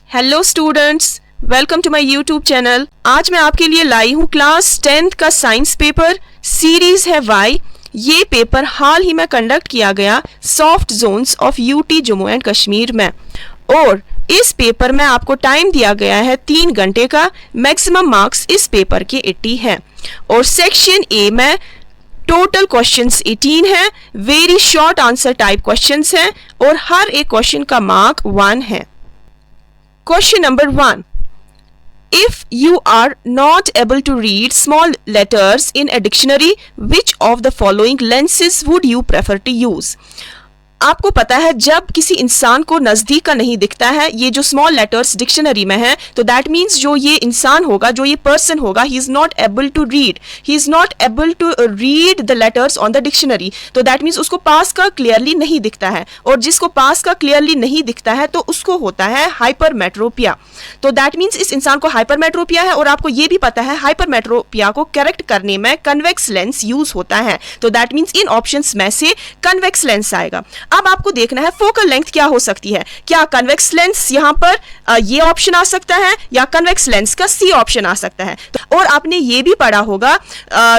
Hello students, welcome to my YouTube channel. आज मैं आपके लिए लाई हूँ क्लास 10th का साइंस पेपर, सीरीज है वाई। ये पेपर हाल ही में कंडक्ट किया गया soft zones of UT Jammu and Kashmir में, और इस पेपर में आपको टाइम दिया गया है 3 घंटे का। मैक्सिमम मार्क्स इस पेपर के 80 हैं, और सेक्शन ए में टोटल क्वेश्चंस 18 हैं, very short answer type questions हैं, और हर एक क्वेश्चन का मार्क 1 है। Question number 1. If you are not able to read small letters in a dictionary, which of the following lenses would you prefer to use? आपको पता है जब किसी इंसान को नजदीक का नहीं दिखता है, ये जो स्मॉल लेटर्स डिक्शनरी में है, तो दैट मीन्स जो ये इंसान होगा, जो ये पर्सन होगा, he is not able to read the letters on the dictionary. तो दैट मीन्स उसको पास का क्लियरली नहीं दिखता है, और जिसको पास का क्लियरली नहीं दिखता है तो उसको होता है हाइपरमेट्रोपिया। तो दैट मीन्स इस इंसान को हाइपरमेट्रोपिया है, और आपको ये भी पता है हाइपरमेट्रोपिया को करेक्ट करने में कन्वेक्स लेंस यूज होता है। तो दैट मीन्स इन ऑप्शंस में से कन्वेक्स लेंस आएगा। अब आपको देखना है फोकल लेंथ क्या हो सकती है। क्या कन्वेक्स लेंस यहाँ पर ये ऑप्शन आ सकता है, या कन्वेक्स लेंस का सी ऑप्शन आ सकता है। और आपने ये भी पढ़ा होगा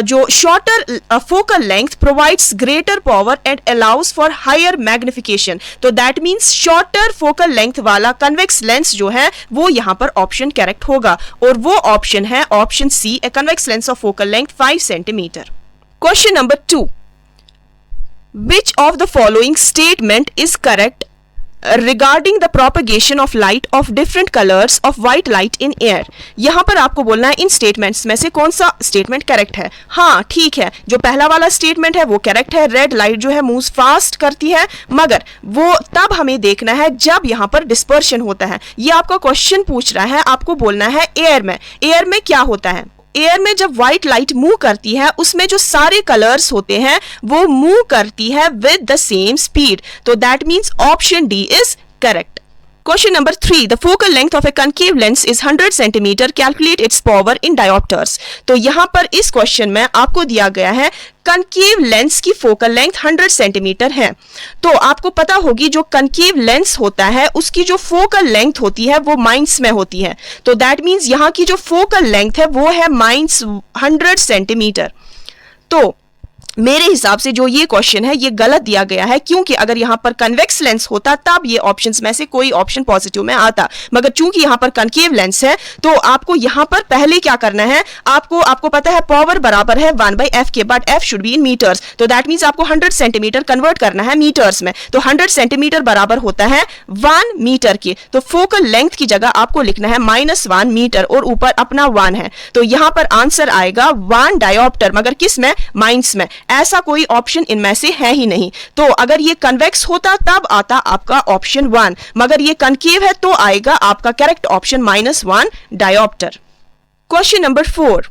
जो shorter focal length provides greater power and allows for higher magnification. तो that means shorter focal length वाला कन्वेक्स लेंस जो है वो यहाँ पर ऑप्शन करेक्ट होगा, और वो ऑप्शन है option C, a convex lens of focal length 5 centimetre. Question number 2. Which of the following statement is correct regarding the propagation of light of different colors of white light in air? यहां पर आपको बोलना है इन statements में से कौन सा statement correct है। हाँ ठीक है, जो पहला वाला स्टेटमेंट है वो करेक्ट है। रेड लाइट जो है मूव फास्ट करती है, मगर वो तब हमें देखना है जब यहाँ पर डिस्पर्शन होता है। ये आपका क्वेश्चन पूछ रहा है, आपको बोलना है एयर में। एयर में क्या होता है? एयर में जब व्हाइट लाइट मूव करती है, उसमें जो सारे कलर्स होते हैं वो मूव करती है विद द सेम स्पीड। तो that means option D is correct. Question number 3. The focal length of a concave lens is 100 centimeter. Calculate its power in diopters. तो यहाँ पर इस क्वेश्चन में आपको दिया गया है कनकेव लेंस की फोकल लेंथ 100 सेंटीमीटर है। तो आपको पता होगी जो कनकेव लेंस होता है उसकी जो फोकल लेंथ होती है वो माइंस में होती है। तो दैट मीन्स यहाँ की जो फोकल लेंथ है वो है माइंस 100 सेंटीमीटर। तो मेरे हिसाब से जो ये क्वेश्चन है ये गलत दिया गया है, क्योंकि अगर यहाँ पर कन्वेक्स लेंस होता तब ये ऑप्शंस में से कोई ऑप्शन पॉजिटिव में आता, मगर चूंकि यहाँ पर कनकेव लेंस है तो आपको यहाँ पर पहले क्या करना है, आपको पता है पावर बराबर है 1/f के, but f should be in metres. तो दैट मीन्स आपको 100 सेंटीमीटर कन्वर्ट करना है मीटर्स में। तो 100 सेंटीमीटर बराबर होता है 1 मीटर के। तो फोकल लेंथ की जगह आपको लिखना है -1 मीटर, और ऊपर अपना 1 है। तो यहाँ पर आंसर आएगा 1 डायोप्टर, मगर किस में? माइंस में। ऐसा कोई ऑप्शन इनमें से है ही नहीं। तो अगर ये कन्वेक्स होता तब आता आपका ऑप्शन 1, मगर ये कनकेव है तो आएगा आपका correct option -1 dioptre. Question number 4.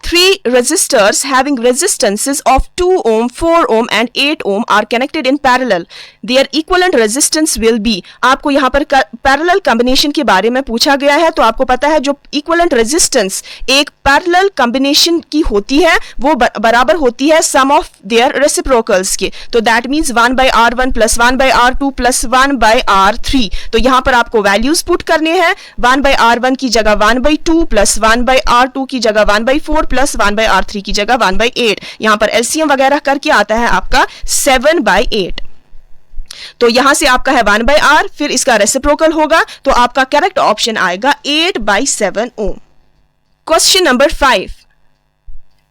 3 resistors having resistances of 2 ohm, 4 ohm and 8 ohm are connected in parallel. Their equivalent resistance will be. आपको यहाँ पर पैरेलल कॉम्बिनेशन के बारे में पूछा गया है, तो आपको पता है जो इक्विवेलेंट रेजिस्टेंस एक पैरेलल कॉम्बिनेशन की होती है वो बराबर होती है सम ऑफ देयर रेसिप्रोकल्स के। तो that means 1/R1 + 1/R2 + 1/R3। तो यहाँ पर आपको वैल्यूज पुट करने हैं। 1/R1 की जगह 1/2 + 1/R2 की जगह 1/4 + 1/R3 की जगह 1/8। यहां पर एलसीएम वगैरह करके आता है आपका 7/8। तो यहां से आपका है 1/R, फिर इसका रेसिप्रोकल होगा, तो आपका करेक्ट ऑप्शन आएगा 8/7 ohm. Question number 5.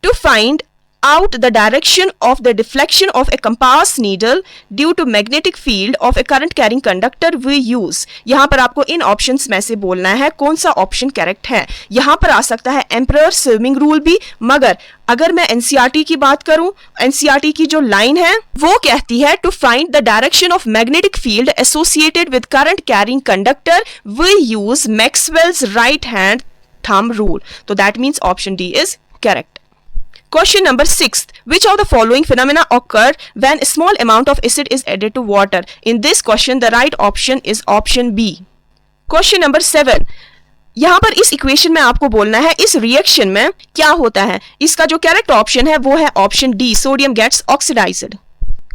To find out the direction of the deflection of a compass needle due to magnetic field of a current carrying conductor we use. यहाँ पर आपको इन ऑप्शंस में से बोलना है कौन सा ऑप्शन करेक्ट है। यहाँ पर आ सकता है एम्परर स्विमिंग रूल भी, मगर अगर मैं एनसीईआरटी की बात करूं, एनसीईआरटी की जो लाइन है वो कहती है to find the direction of magnetic field associated with current carrying conductor we use Maxwell's right hand thumb rule. तो that means option D is correct. Question number 6. Which of the following phenomena occur when a small amount of acid is added to water? In this question, the right option is option B. Question number 7. यहाँ पर इस equation में आपको बोलना है इस reaction में क्या होता है। इसका जो करेक्ट ऑप्शन है वो है option D, sodium gets oxidised.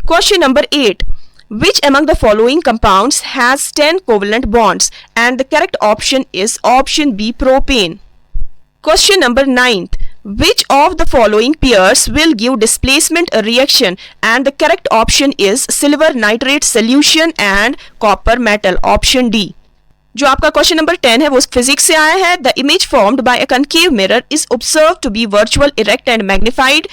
Question number 8. Which among the following compounds has 10 covalent bonds? And the correct option is option B, propane. Question number 9th. Which of the following pairs will give displacement reaction? And the correct option is silver nitrate solution and copper metal, option D. जो आपका question number 10 है वो physics से आया है. The image formed by a concave mirror is observe to be virtual, erect and magnified.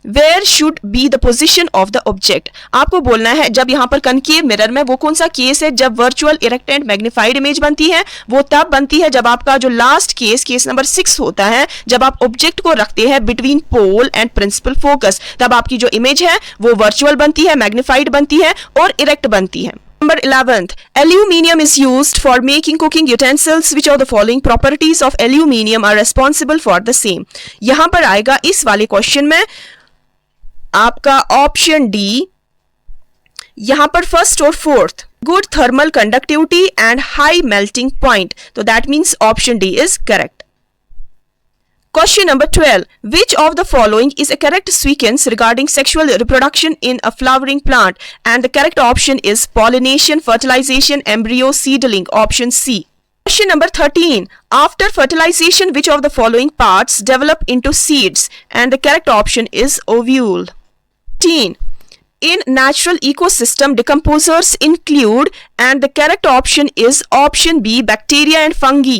Where should be the position of the object. आपको बोलना है जब यहाँ पर कनकेव मिरर में वो कौन सा केस है जब virtual, erect and magnified image बनती है. वो तब बनती है जब आपका जो लास्ट केस नंबर 6 होता है, जब आप ऑब्जेक्ट को रखते हैं between pole and principal focus, तब आपकी जो इमेज है वो वर्चुअल बनती है, मैग्निफाइड बनती है और इरेक्ट बनती है. Number 11th. Aluminium is used for making cooking utensils. Which of the following properties of aluminium are responsible for the same? यहां पर आएगा इस वाले क्वेश्चन में आपका ऑप्शन डी. यहां पर फर्स्ट और fourth, good thermal conductivity and high melting point, तो that means option D is correct. Question number 12. Which of the following is a correct sequence regarding sexual reproduction in a flowering plant? And the correct option is pollination, fertilization, embryo, seedling, option C. Question number 13. After fertilization, which of the following parts develop into seeds? And the correct option is ovule. 14. In natural ecosystem, decomposers include, and the correct option is option B, bacteria and fungi.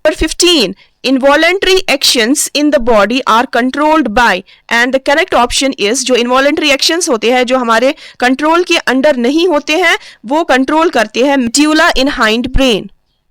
Number 15. Involuntary actions in the body are controlled by, and the correct option is जो involuntary actions होते हैं जो हमारे control के under नहीं होते हैं वो कंट्रोल करते हैं medulla in hind brain.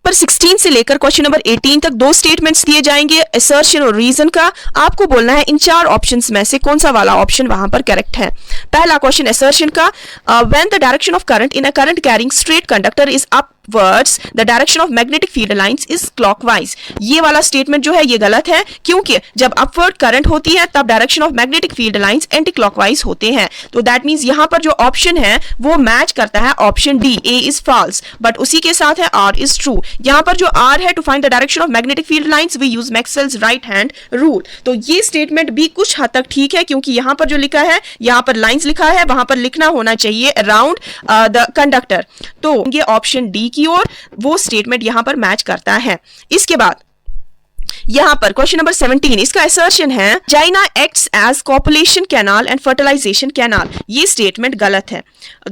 Number 16 से लेकर क्वेश्चन नंबर 18 तक 2 स्टेटमेंट्स दिए जाएंगे असर्शन और रीजन का. आपको बोलना है इन 4 ऑप्शंस में से कौन सा वाला ऑप्शन वहां पर करेक्ट है. पहला क्वेश्चन असर्शन का, when the direction of current in a current carrying straight conductor is upwards the direction of magnetic field lines is clockwise. ये वाला स्टेटमेंट जो है ये गलत है, क्योंकि जब अपवर्ड करंट होती है तब direction of magnetic field lines anti clockwise होते हैं. तो दैट मींस यहां पर जो ऑप्शन है वो मैच करता है option D, A is false, but उसी के साथ है आर इज ट्रू. यहां पर जो आर है, to find the direction of magnetic field lines we use Maxwell's right hand rule. तो ये स्टेटमेंट भी कुछ हद तक ठीक है, क्योंकि यहां पर जो लिखा है, यहां पर लाइंस लिखा है, वहां पर लिखना होना चाहिए अराउंड द कंडक्टर. तो ये ऑप्शन डी की ओर वो स्टेटमेंट यहां पर मैच करता है. इसके बाद यहां पर क्वेश्चन नंबर 17, इसका असर्शन है vagina acts as copulation canal and fertilisation canal. ये स्टेटमेंट गलत है,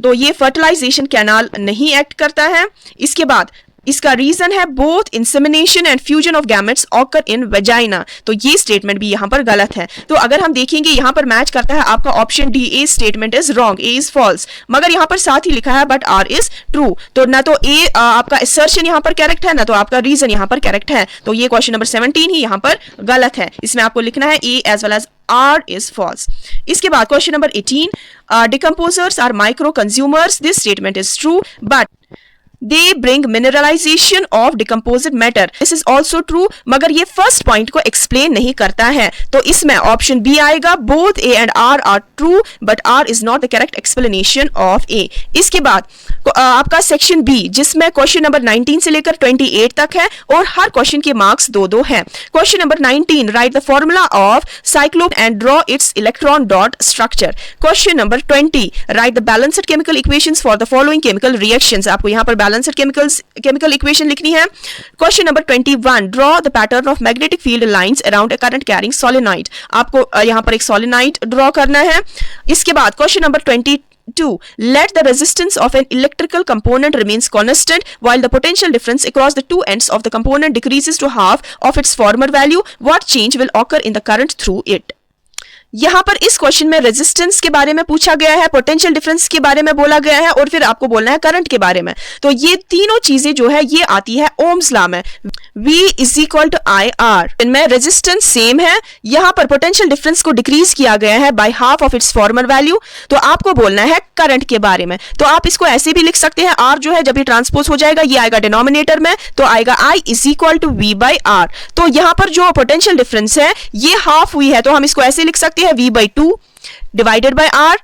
तो ये फर्टिलाइजेशन कैनाल नहीं एक्ट करता है. इसके बाद इसका रीजन है both insemination and fusion of gametes occur in vagina. तो ये स्टेटमेंट भी यहां पर गलत है. तो अगर हम देखेंगे यहां पर मैच करता है आपका option D, A statement is wrong, A is false, मगर यहां पर साथ ही लिखा है बट आर इज ट्रू. तो ना तो ए आपका असर्शन यहां पर करेक्ट है, ना तो आपका रीजन यहां पर करेक्ट है. तो ये क्वेश्चन नंबर 17 ही यहां पर गलत है. इसमें आपको लिखना है A as well as R is false. इसके बाद question number 18, decomposers are micro consumers. This statement is true, but they bring mineralization of decomposed matter. This is also true, मगर ये फर्स्ट पॉइंट को एक्सप्लेन नहीं करता है. तो इसमें ऑप्शन बी आएगा, both A and R are true, but R is not the correct explanation of A. इसके बाद आपका सेक्शन बी, जिसमें क्वेश्चन नंबर 19 से लेकर 28 तक है और हर क्वेश्चन के मार्क्स 2-2 हैं. Question number 19, right the formula of Cyclops and draw it's electron dot structure. Question number 20, right the balanced chemical equations for the following chemical reactions. आपको यहाँ पर बैलेंस्ड केमिकल इक्वेशन लिखनी है. Question number 21, draw the pattern of magnetic field lines around a current carrying solenoid. आपको यहाँ पर एक solenoid draw करना है. इसके बाद question number 22, let the resistance of an electrical component remains constant while the potential difference across the two ends of the component decreases to half of its former value. What change will occur in the current through it? यहां पर इस question में resistance के बारे में पूछा गया है, पोटेंशियल डिफरेंस के बारे में बोला गया है और फिर आपको बोलना है करंट के बारे में. तो ये तीनों चीजें जो है ये आती है ओम्स लॉ में. V is equal to I R. इनमें रेजिस्टेंस सेम है, यहां पर पोटेंशियल डिफरेंस को डिक्रीज किया गया है by half of its farmer value. तो आपको बोलना है करंट के बारे में. तो आप इसको ऐसे भी लिख सकते हैं, R जो है जब ये ट्रांसपोज हो जाएगा ये आएगा डिनोमिनेटर में, तो आएगा I is equal to V by R. तो यहां पर जो पोटेंशियल डिफरेंस है ये हाफ हुई है, तो हम इसको ऐसे लिख सकते हैं V by 2 divided by R,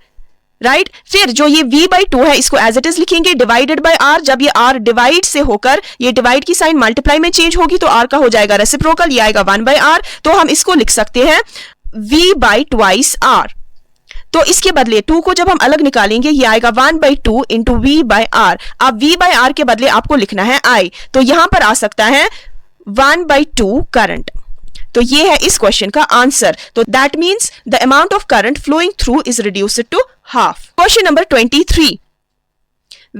right. फिर जो ये V बाई 2 है इसको एज इट इज लिखेंगे डिवाइडेड बाय R. जब ये R डिवाइड से होकर ये डिवाइड की साइन मल्टीप्लाई में चेंज होगी तो R का हो जाएगा रेसिप्रोकल, ये आएगा 1 बाय R. तो हम इसको लिख सकते हैं V बाई ट्वाइस R. तो इसके बदले 2 को जब हम अलग निकालेंगे ये आएगा 1/2 इंटू वी बाई आर। अब v बाई आर के बदले आपको लिखना है I, तो यहां पर आ सकता है 1/2 करंट। तो ये है इस क्वेश्चन का आंसर। तो that means the amount of current flowing through is reduced to half. Question number 23,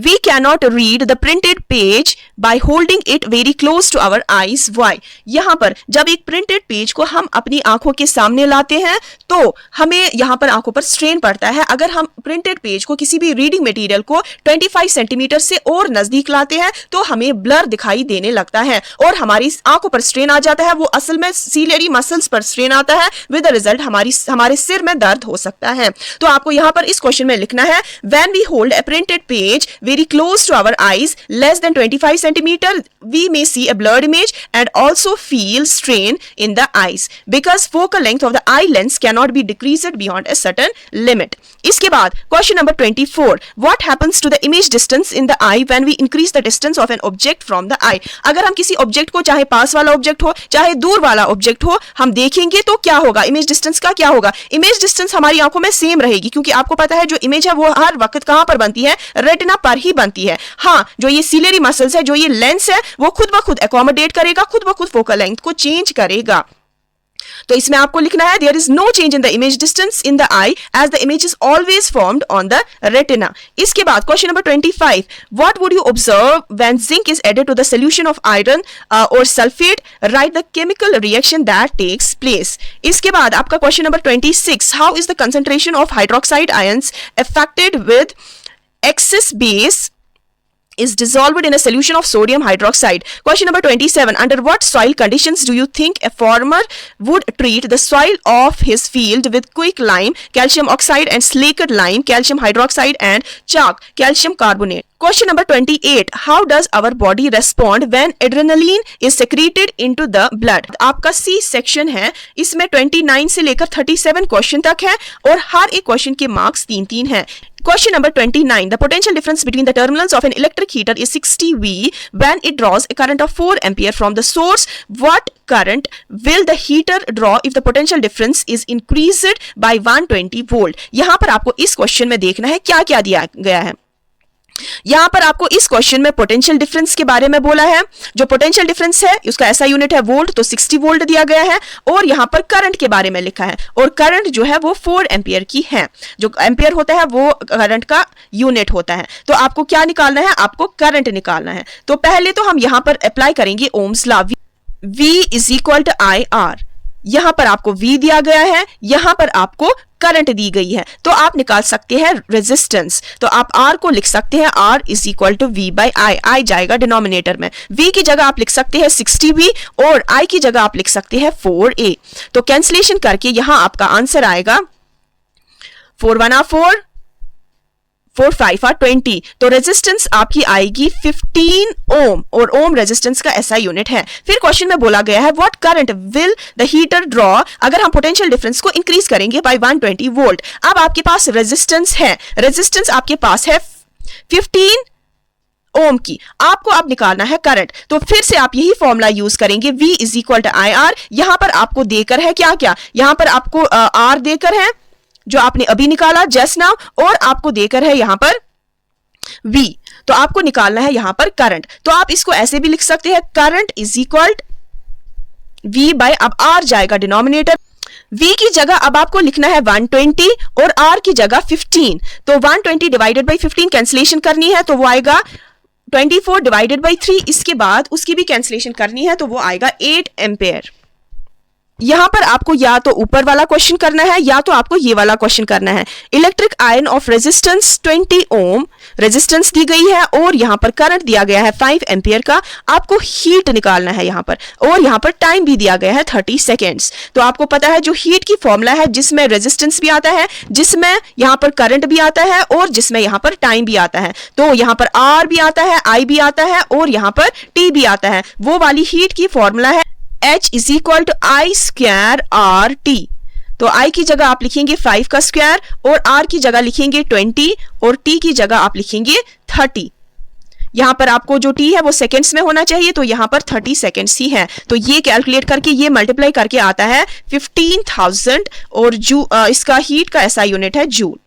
we cannot read the printed page by holding it very close to our eyes. Why? यहां पर जब एक printed page को हम अपनी आंखों के सामने लाते हैं तो हमें यहां पर आंखों पर स्ट्रेन पड़ता है। अगर हम प्रिंटेड पेज को किसी भी रीडिंग मटेरियल को 25 सेंटीमीटर से और नजदीक लाते हैं तो हमें ब्लर दिखाई देने लगता है और हमारी आंखों पर स्ट्रेन आ जाता है। वो असल में सीलियरी मसल्स पर स्ट्रेन आता है, विद द रिजल्ट हमारे सिर में दर्द हो सकता है। तो आपको यहां पर इस क्वेश्चन में लिखना है when we hold a printed page very close to our eyes, less than 25 centimeter, we may see a blurred image and also feel strain in the eyes because focal length of the eye lens cannot be decreased beyond a certain limit. इसके बाद question number 24, what happens to the image distance in the eye when we increase the distance of an object from the eye? अगर हम किसी object को, चाहे पास वाला object हो चाहे दूर वाला ऑब्जेक्ट हो, हम देखेंगे तो क्या होगा, इमेज डिस्टेंस का क्या होगा? इमेज डिस्टेंस हमारी आंखों में सेम रहेगी क्योंकि आपको पता है जो इमेज है वो हर वक्त कहां पर बनती है, रेटिना पर ही बनती है। हाँ, जो ये सीलियरी मसल्स है, जो ये लेंस है, वो खुद ब खुद एकोमोडेट करेगा, खुद ब खुद फोकल लेंथ को चेंज करेगा। तो इसमें आपको लिखना है there is no change in the image distance in the eye as the image is always formed on the retina. इसके बाद question number 25, what would you observe when zinc is added to the solution of iron और sulphate, write the chemical reaction that takes place. इसके बाद आपका question number 26, how is the concentration of hydroxide ions affected with excess base is dissolved in a solution of sodium hydroxide. Question number 27, under what soil conditions do you think a farmer would treat the soil of his field with quick lime, calcium oxide and slaked lime, calcium hydroxide and chalk, calcium carbonate? Question number 28, how does our body respond when adrenaline is secreted into the blood? आपका C section है, इसमें 29 से लेकर 37 question तक है और हर एक question के मार्क्स 3-3 हैं। Question number 29, the potential difference between the terminals of an electric heater is 60 V when it draws a current of 4 ampere from the source. What current will the heater draw if the potential difference is increased by 120 volt? यहाँ पर आपको इस question में देखना है क्या क्या दिया गया है। यहां पर आपको इस क्वेश्चन में पोटेंशियल डिफरेंस के बारे में बोला है। जो पोटेंशियल डिफरेंस है उसका ऐसा यूनिट है वोल्ट, तो 60 वोल्ट दिया गया है और यहां पर करंट के बारे में लिखा है और करंट जो है वो 4 एम्पियर की है। जो एम्पियर होता है वो करंट का यूनिट होता है। तो आपको क्या निकालना है, आपको करंट निकालना है। तो पहले तो हम यहां पर अप्लाई करेंगे Ohm's law, V is equal to I R. यहां पर आपको V दिया गया है, यहां पर आपको करंट दी गई है, तो आप निकाल सकते हैं रेजिस्टेंस। तो आप R को लिख सकते हैं R is equal to V by I, I जाएगा डिनोमिनेटर में। V की जगह आप लिख सकते हैं 60V और I की जगह आप लिख सकते हैं 4A। तो कैंसिलेशन करके यहां आपका आंसर आएगा 4 1 4, 4 5 20। तो रेजिस्टेंस आपकी आएगी 15 ओम और ओम रेजिस्टेंस का ऐसा यूनिट है। फिर क्वेश्चन में बोला गया है what current will the heater draw अगर हम पोटेंशियल डिफरेंस को इंक्रीज करेंगे बाय 120 वोल्ट। अब आपके पास रेजिस्टेंस है, रेजिस्टेंस आपके पास है 15 ओम की, आपको अब निकालना है करंट। तो फिर से आप यही फॉर्मूला यूज करेंगे, V is equal to I R. यहां पर आपको देकर है क्या क्या, यहां पर आपको R देकर है जो आपने अभी निकाला जस्ट नाउ, और आपको देकर है यहां पर V। तो आपको निकालना है यहां पर करंट। तो आप इसको ऐसे भी लिख सकते हैं, current is equal V by, अब R जाएगा डिनोमिनेटर। V की जगह अब आपको लिखना है 120 और R की जगह 15। तो 120 डिवाइडेड बाय 15 कैंसिलेशन करनी है तो वो आएगा 24 डिवाइडेड बाय 3। इसके बाद उसकी भी कैंसिलेशन करनी है तो वो आएगा 8 एम्पेयर। यहां पर आपको या तो ऊपर वाला क्वेश्चन करना है या तो आपको ये वाला क्वेश्चन करना है। Electric ion of resistance 20 ohm resistance दी गई है और यहां पर करंट दिया गया है 5 एम्पियर का। आपको हीट निकालना है यहां पर, और यहां पर टाइम भी दिया गया है 30 सेकेंड्स। तो आपको पता है जो हीट की फॉर्मूला है जिसमें रेजिस्टेंस भी आता है, जिसमें यहां पर करंट भी आता है और जिसमें यहां पर टाइम भी आता है। तो यहां पर R भी आता है, I भी आता है और यहां पर T भी आता है। वो वाली हीट की फॉर्मूला है H is equal to I square R T. तो I की जगह आप लिखेंगे 5 का स्क्वायर और R की जगह लिखेंगे 20 और T की जगह आप लिखेंगे 30। यहाँ पर आपको जो टी है वो सेकेंड्स में होना चाहिए, तो यहाँ पर 30 सेकेंड्स ही है, तो ये कैलकुलेट करके ये मल्टीप्लाई करके आता है 15,000 और इसका हीट का ऐसा यूनिट है जूल।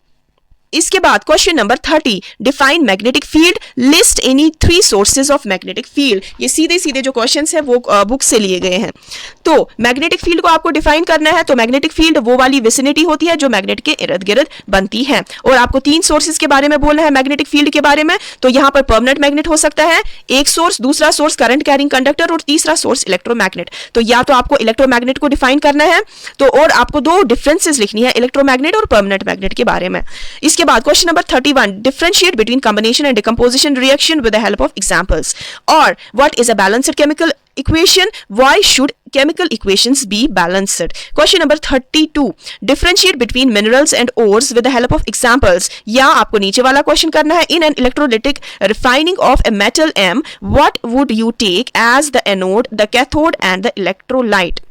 इसके बाद question number 30, define magnetic field, list any 3 sources of magnetic field. ये सीधे सीधे जो क्वेश्चंस है वो बुक से लिए गए हैं। तो मैग्नेटिक फील्ड को आपको डिफाइन करना है, तो मैग्नेटिक फील्ड वो वाली विसिनिटी होती है जो मैग्नेट के इर्द गिर्द बनती है, और आपको 3 सोर्सेज के बारे में बोलना है मैग्नेटिक फील्ड के बारे में। तो यहाँ पर परमानेंट मैग्नेट हो सकता है एक सोर्स, दूसरा सोर्स करंट कैरिंग कंडक्टर और तीसरा सोर्स इलेक्ट्रोमैग्नेट। तो या तो आपको इलेक्ट्रोमैग्नेट को डिफाइन करना है, तो और आपको 2 डिफरेंसेस लिखनी है इलेक्ट्रोमैग्नेट और परमानेंट मैग्नेट के बारे में। इसके बाद question number 31, differentiate between combination and decomposition reaction with the help of examples, or what is a balanced chemical equation, why should chemical equations be balanced? Question number 32, differentiate between minerals and ores with the help of examples, या आपको नीचे वाला question करना है, in an electrolytic refining of a metal M, what would you take as the anode, the cathode and the electrolyte?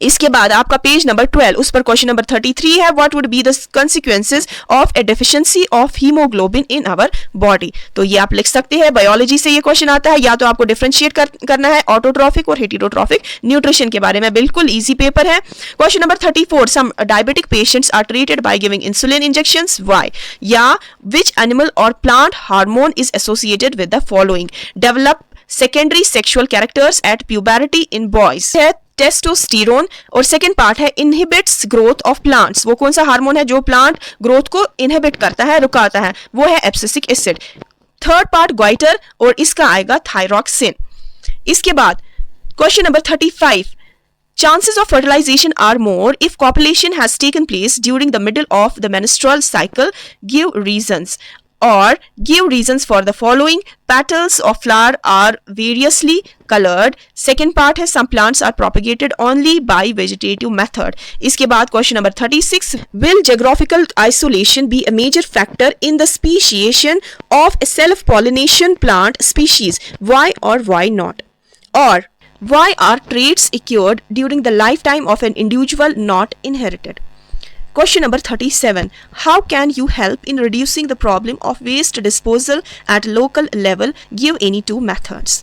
इसके बाद आपका page number 12, उस पर क्वेश्चन नंबर 33 है, what would be the consequences of a deficiency of haemoglobin in our body. तो ये आप लिख सकते हैं, बायोलॉजी से ये क्वेश्चन आता है, या तो आपको डिफरेंशिएट करना है ऑटोट्रॉफिक और हेटेरोट्रॉफिक न्यूट्रिशन के बारे में, बिल्कुल इजी पेपर है। Question number 34, some diabetic patients are treated by giving insulin injections, why, या विच एनिमल और plant hormone is associated with the following, develop secondary sexual characters at puberty in boys, है testosterone, और second part है inhibits growth of plants, वो कौन सा hormone है जो प्लांट ग्रोथ को इनहिबिट करता है, रुकाता है, वो है abscisic acid. Third part goitre, और इसका आएगा थायरॉक्सिन। इसके बाद question number 35, chances of fertilization are more if copulation has taken place during the middle of the menstrual cycle, give reasons, or give reasons for the following, petals of flower are variously colored, second part है some plants are propagated only by vegetative method। इसके बाद question number 36, will geographical isolation be a major factor in the speciation of a self pollination plant species, why or why not, or why are traits acquired during the lifetime of an individual not inherited? Question number 37, how can you help in reducing the problem of waste disposal at local level, give any 2 methods।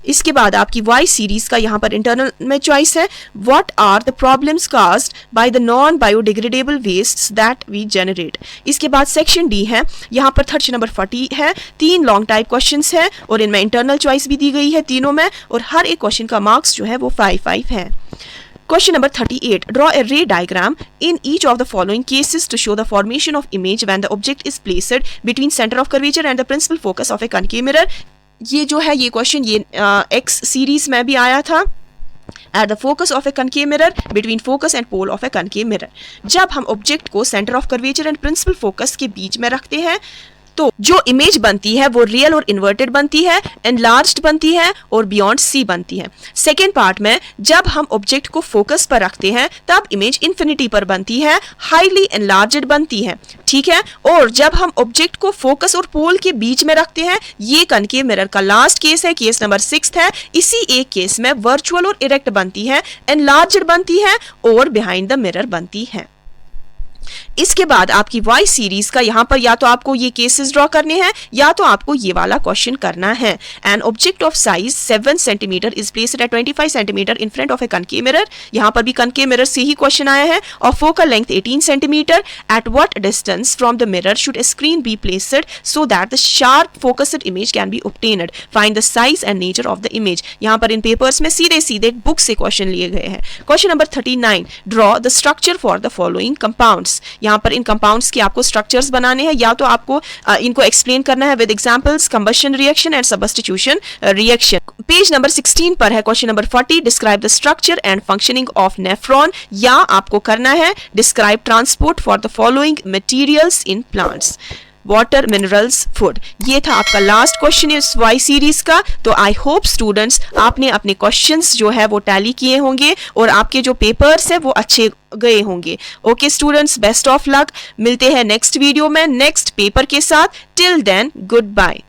इसके बाद आपकी Y series का यहाँ पर internal में choice है, what are the problems caused by the non biodegradable wastes that we generate. इसके बाद सेक्शन डी है, यहाँ पर क्वेश्चन नंबर 40 है, 3 लॉन्ग टाइप क्वेश्चंस है और इनमें इंटरनल चॉइस भी दी गई है तीनों में, और हर एक क्वेश्चन का मार्क्स जो है वो 5 है। Question number 38, draw a ray diagram in each of the following cases to show the formation of image when the object is placed between center of curvature and the principal focus of a concave mirror। ये जो है ये question ये X series में भी आया था, at the focus of a concave mirror between focus and pole of a concave mirror। जब हम ऑब्जेक्ट को centre of curvature and principal focus के बीच में रखते हैं तो जो इमेज बनती है वो रियल और इन्वर्टेड बनती है, एनलार्ज्ड बनती है और बियॉन्ड सी बनती है। सेकेंड पार्ट में जब हम ऑब्जेक्ट को फोकस पर रखते हैं तब इमेज इन्फिनिटी पर बनती है, हाईली एनलार्ज्ड बनती है, ठीक है। और जब हम ऑब्जेक्ट को फोकस और पोल के बीच में रखते हैं, ये कनकेव मिरर का लास्ट केस है, केस नंबर 6 है। इसी एक केस में वर्चुअल और इरेक्ट बनती है, एनलार्ज्ड बनती है और बिहाइंड द मिरर बनती है। इसके बाद आपकी वाई सीरीज का यहाँ पर या तो आपको ये केसेस ड्रॉ करने हैं या तो आपको ये वाला क्वेश्चन करना है। An object of size 7 centimetre is placed at 25 centimetre in front of A concave mirror. यहाँ पर भी कनकेव मिरर से ही क्वेश्चन आया है। और focal length 18 centimetre. At what distance from the mirror should A screen be placed so that the sharp focused image can be obtained. Find the size and nature of the image. यहाँ पर इन papers में सीधे सीधे book से question लिए गए हैं। Question number 39, draw the structure for the following compounds. यहाँ पर इन कंपाउंड्स के आपको स्ट्रक्चर्स बनाने हैं या तो आपको इनको एक्सप्लेन करना है with examples, combustion reaction and substitution reaction. Page number 16 पर है question number 40, describe the structure and functioning of nephron. या आपको करना है describe transport for the following materials in plants, water, minerals, food. ये था आपका लास्ट क्वेश्चन इस वाई सीरीज का। तो आई होप स्टूडेंट्स आपने अपने क्वेश्चंस जो है वो टैली किए होंगे और आपके जो पेपर्स है वो अच्छे गए होंगे। Okay students, best of luck. मिलते हैं नेक्स्ट वीडियो में नेक्स्ट पेपर के साथ। Till then good bye.